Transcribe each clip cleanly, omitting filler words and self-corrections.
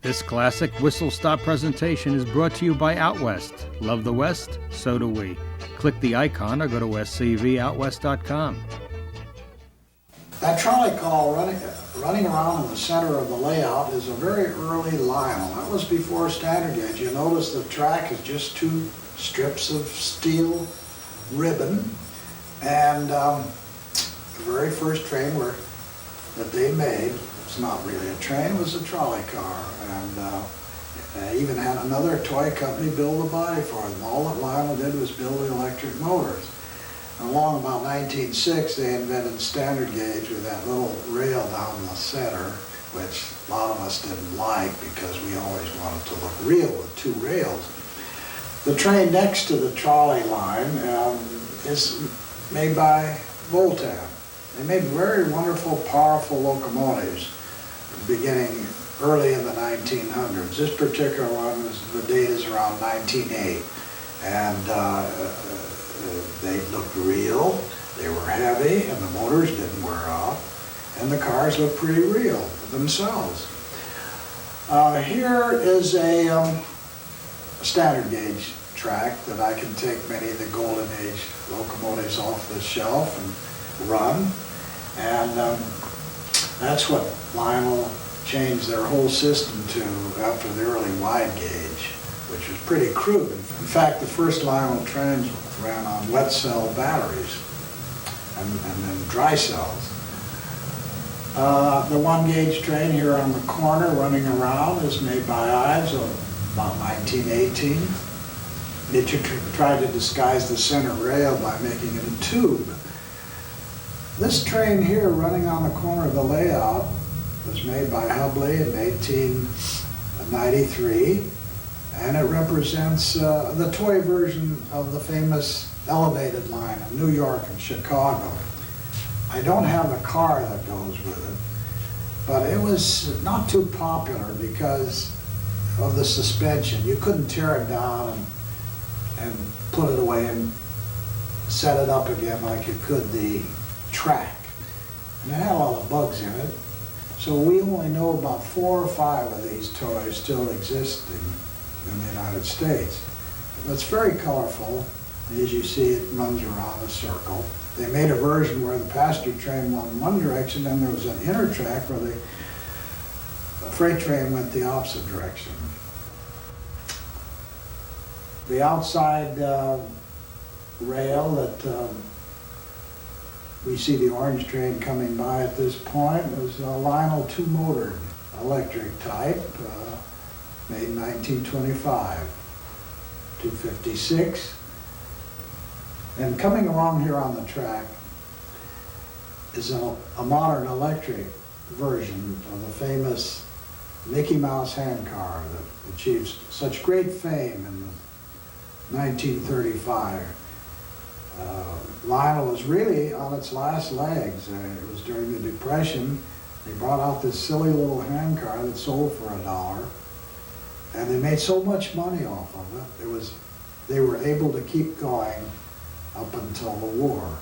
This classic whistle-stop presentation is brought to you by Out West. Love the West? So do we. Click the icon or go to scvoutwest.com. That trolley car running around in the center of the layout is a very early Lionel. That was before standard gauge. You notice the track is just two strips of steel ribbon, and the very first train that they made, it's not really a train, it was a trolley car, and even had another toy company build a body for it. And all that Lionel did was build the electric motors. And along about 1906, they invented standard gauge with that little rail down the center, which a lot of us didn't like because we always wanted to look real with two rails. The train next to the trolley line is made by Voltan. They made very wonderful, powerful locomotives beginning early in the 1900s. This particular one, the date is around 1908. And they looked real, they were heavy, and the motors didn't wear out, and the cars looked pretty real themselves. Here is a standard gauge track that I can take many of the Golden Age locomotives off the shelf and run, and that's what Lionel changed their whole system to after the early wide gauge, which was pretty crude. In fact, the first Lionel trains ran on wet cell batteries and then dry cells. The one gauge train here on the corner running around is made by Ives about 1918. They tried to disguise the center rail by making it a tube. This train here running on the corner of the layout was made by Hubley in 1893, and it represents the toy version of the famous elevated line in New York and Chicago. I don't have the car that goes with it, but it was not too popular because of the suspension. You couldn't tear it down and put it away and set it up again like you could the track. And it had a lot of bugs in it. So we only know about 4 or 5 of these toys still existing in the United States. It's very colorful. As you see, it runs around a circle. They made a version where the passenger train went in one direction, and there was an inner track where the freight train went the opposite direction. The outside rail that we see the orange train coming by at this point is a Lionel 2-motored electric type, made in 1925, 256. And coming along here on the track is a modern electric version of the famous Mickey Mouse handcar that achieved such great fame in 1935. Lionel was really on its last legs. It was during the Depression. They brought out this silly little handcar that sold for $1, and they made so much money off of it. They were able to keep going up until the war.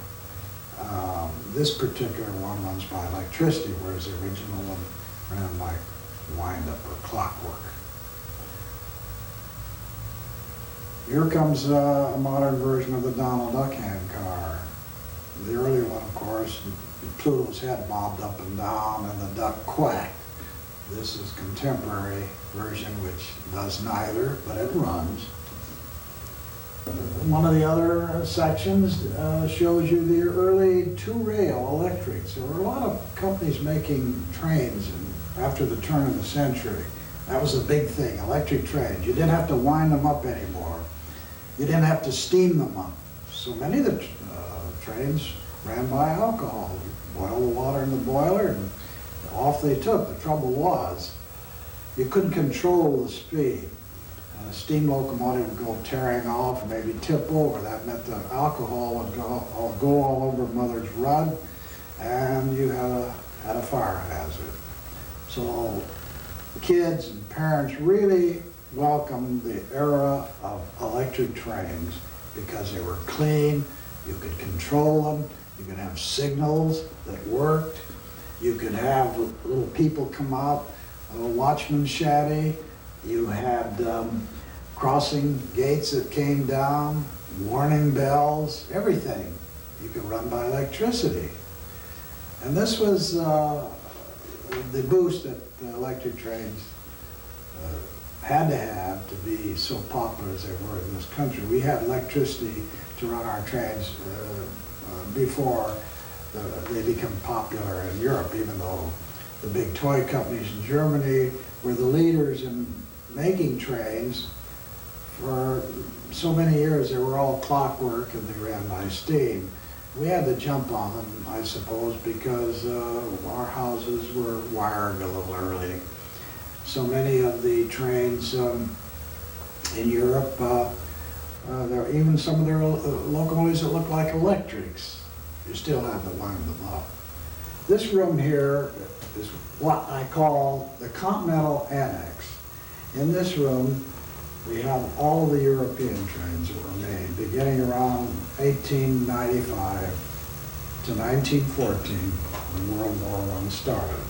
This particular one runs by electricity, whereas the original one ran by wind-up or clockwork. Here comes a modern version of the Donald Duck handcar. The early one, of course, Pluto's head bobbed up and down and the duck quacked. This is contemporary version, which does neither, but it runs. One of the other sections shows you the early 2-rail electrics. There were a lot of companies making trains after the turn of the century. That was a big thing, electric trains. You didn't have to wind them up anymore. You didn't have to steam them up. So many of the trains ran by alcohol. You boil the water in the boiler and off they took. The trouble was, you couldn't control the speed. A steam locomotive would go tearing off, maybe tip over. That meant the alcohol would go all over mother's rug, and you had a fire hazard. So kids and parents really welcomed the era of electric trains because they were clean, you could control them, you could have signals that worked, you could have little people come out a watchman shanty, you had crossing gates that came down, warning bells, everything you could run by electricity. And this was the boost that the electric trains had to have to be so popular as they were in this country. We had electricity to run our trains before they became popular in Europe, even though the big toy companies in Germany were the leaders in making trains. For so many years, they were all clockwork and they ran by steam. We had to jump on them, I suppose, because our houses were wired a little early. So many of the trains in Europe, even some of their locomotives that look like electrics, you still have to line them up. This room here is what I call the Continental Annex. In this room, we have all of the European trains that were made, beginning around 1895 to 1914, when World War I started.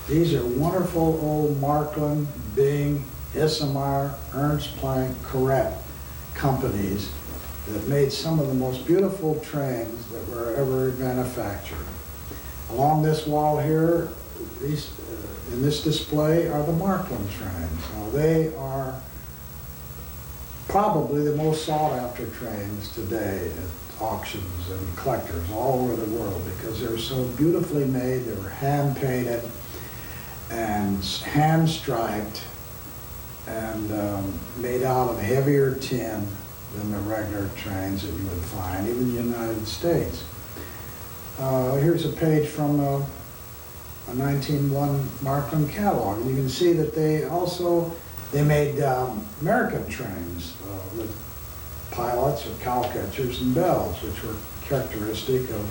These are wonderful old Markland, Bing, Issemeyer, Ernst Planck, Corrette companies that made some of the most beautiful trains that were ever manufactured. Along this wall here, in this display are the Markland trains. Now they are probably the most sought after trains today at auctions and collectors all over the world because they're so beautifully made. They were hand painted and hand striped and made out of heavier tin than the regular trains that you would find, even in the United States. Here's a page from a 1901 Markland catalog. And you can see that they made American trains with pilots or cowcatchers and bells, which were characteristic of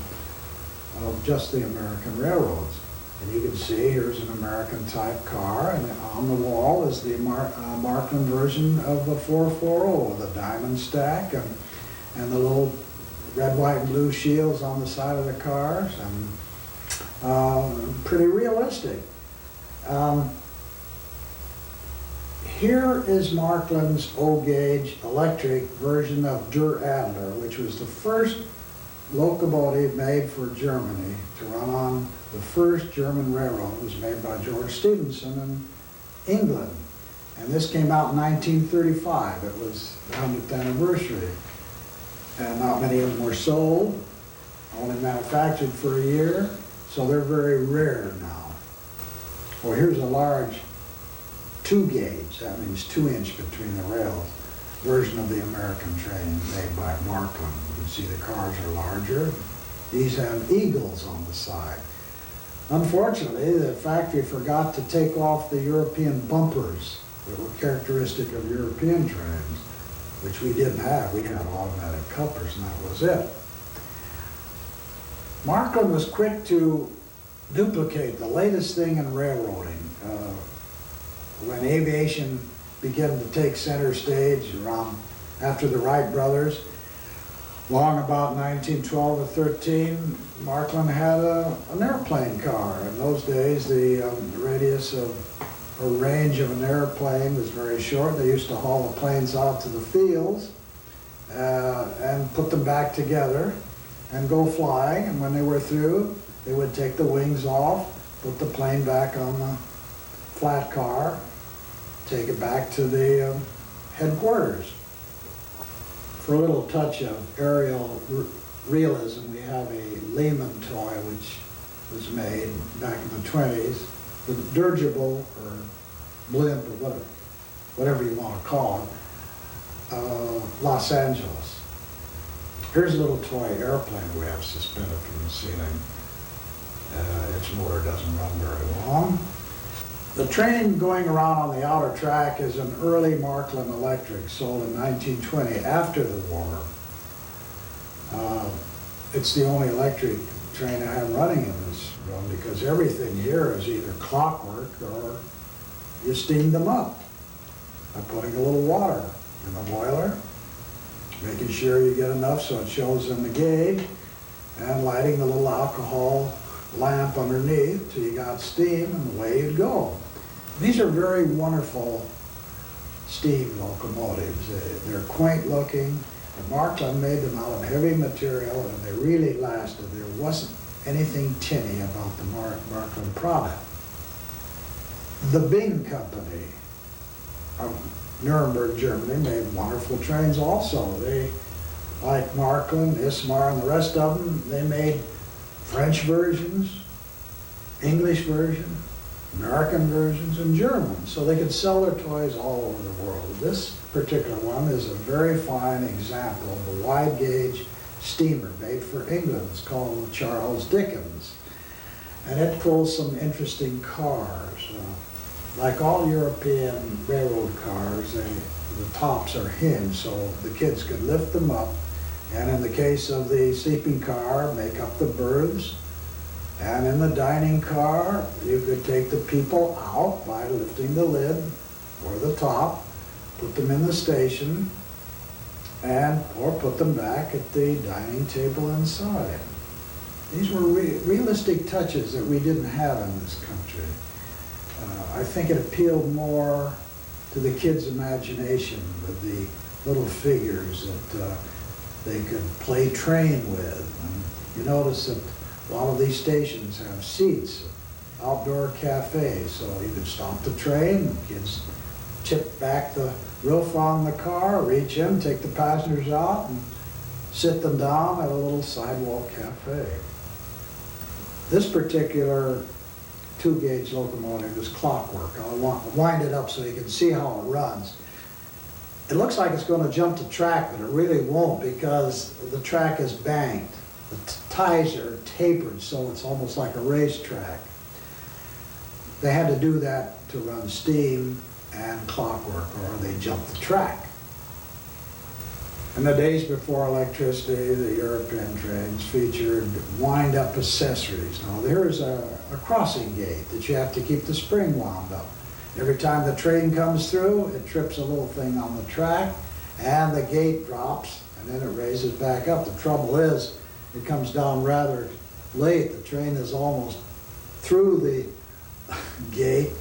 just the American railroads. And you can see here's an American type car, and on the wall is the Markland version of the 440, the diamond stack, and the little red, white, and blue shields on the side of the cars, and pretty realistic. Here is Markland's O-gauge electric version of Der Adler, which was the first locomotive made for Germany to run on the first German railroad. It was made by George Stephenson in England. And this came out in 1935. It was the 100th anniversary. And not many of them were sold, only manufactured for a year, so they're very rare now. Well, here's a large 2-gauge, that means 2-inch between the rails, version of the American train made by Markland. You can see the cars are larger. These have eagles on the side. Unfortunately, the factory forgot to take off the European bumpers that were characteristic of European trains, which we didn't have. We had automatic couplers, and that was it. Markland was quick to duplicate the latest thing in railroading. When aviation began to take center stage around after the Wright brothers, long about 1912 or 13, Markland had an airplane car. In those days, the radius of or range of an airplane was very short. They used to haul the planes out to the fields and put them back together and go flying. And when they were through, they would take the wings off, put the plane back on the flat car, take it back to the headquarters. For a little touch of aerial realism, we have a Lehman toy which was made back in the 20s, the dirigible or blimp or whatever you want to call it, Los Angeles. Here's a little toy airplane we have suspended from the ceiling. Its motor doesn't run very long. The train going around on the outer track is an early Markland electric sold in 1920 after the war. It's the only electric train I have running in this room because everything here is either clockwork or you steam them up by putting a little water in the boiler, making sure you get enough so it shows in the gauge, and lighting the little alcohol lamp underneath till you got steam and away you'd go. These are very wonderful steam locomotives. They're quaint looking. Markland made them out of heavy material and they really lasted. There wasn't anything tinny about the Markland product. The Bing Company of Nuremberg, Germany made wonderful trains also. They, like Markland, Ismar, and the rest of them, they made French versions, English versions, American versions, and German, so they could sell their toys all over the world. This particular one is a very fine example of a wide gauge steamer made for England. It's called the Charles Dickens, and it pulls some interesting cars. Like all European railroad cars, the tops are hinged so the kids could lift them up, and in the case of the sleeping car, make up the berths. And in the dining car, you could take the people out by lifting the lid or the top, put them in the station, or put them back at the dining table inside. These were realistic touches that we didn't have in this country. I think it appealed more to the kids' imagination with the little figures that they could play train with. And you notice that a lot of these stations have seats, outdoor cafes, so you could stop the train, kids tip back the roof on the car, reach in, take the passengers out, and sit them down at a little sidewalk cafe. This particular 2-gauge locomotive is clockwork. I'll wind it up so you can see how it runs. It looks like it's going to jump the track, but it really won't because the track is banked. The ties are tapered, so it's almost like a racetrack. They had to do that to run steam and clockwork, or they jumped the track. In the days before electricity, the European trains featured wind-up accessories. Now there's a crossing gate that you have to keep the spring wound up. Every time the train comes through, it trips a little thing on the track, and the gate drops, and then it raises back up. The trouble is, it comes down rather late. The train is almost through the gate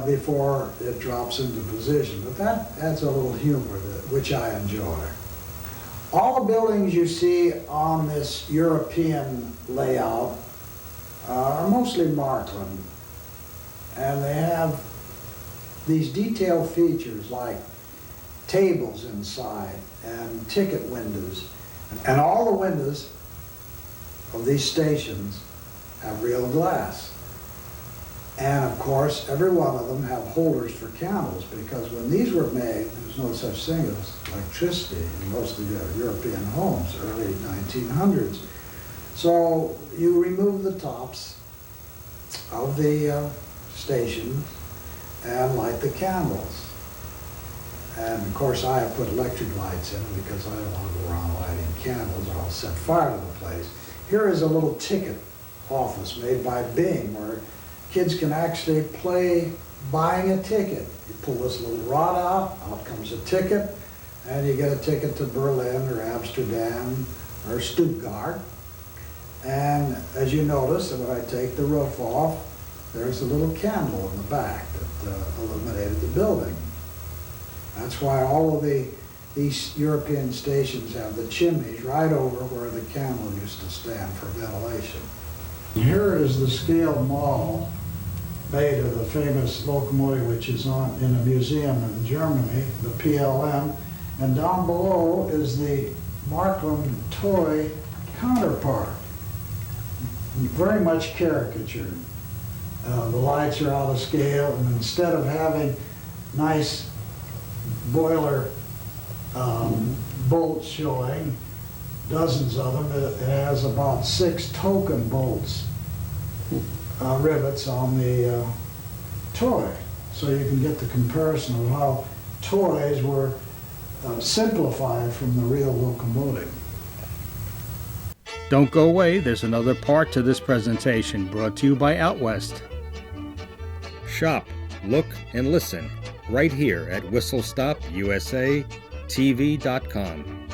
before it drops into position. But that adds a little humor, which I enjoy. All the buildings you see on this European layout are mostly Markland. And they have these detailed features like tables inside and ticket windows. And all the windows of these stations have real glass. And of course, every one of them have holders for candles, because when these were made, there was no such thing as electricity in most of the European homes, early 1900s. So you remove the tops of the station and light the candles. And of course, I have put electric lights in because I don't want to go around lighting candles or I'll set fire to the place. Here is a little ticket office made by Bing where kids can actually play buying a ticket. You pull this little rod out comes a ticket, and you get a ticket to Berlin or Amsterdam or Stuttgart. And as you notice, when I take the roof off, there's a little candle in the back that illuminated the building. That's why all of these European stations have the chimneys right over where the candle used to stand for ventilation. Here is the scale model made of the famous locomotive, which is in a museum in Germany, the PLM, and down below is the Markland toy counterpart, very much caricatured. The lights are out of scale, and instead of having nice boiler bolts showing, dozens of them, it has about 6 token bolts, rivets on the toy. So you can get the comparison of how toys were simplified from the real locomotive. Don't go away, there's another part to this presentation brought to you by Out West. Shop, look, and listen right here at WhistleStopUSATV.com.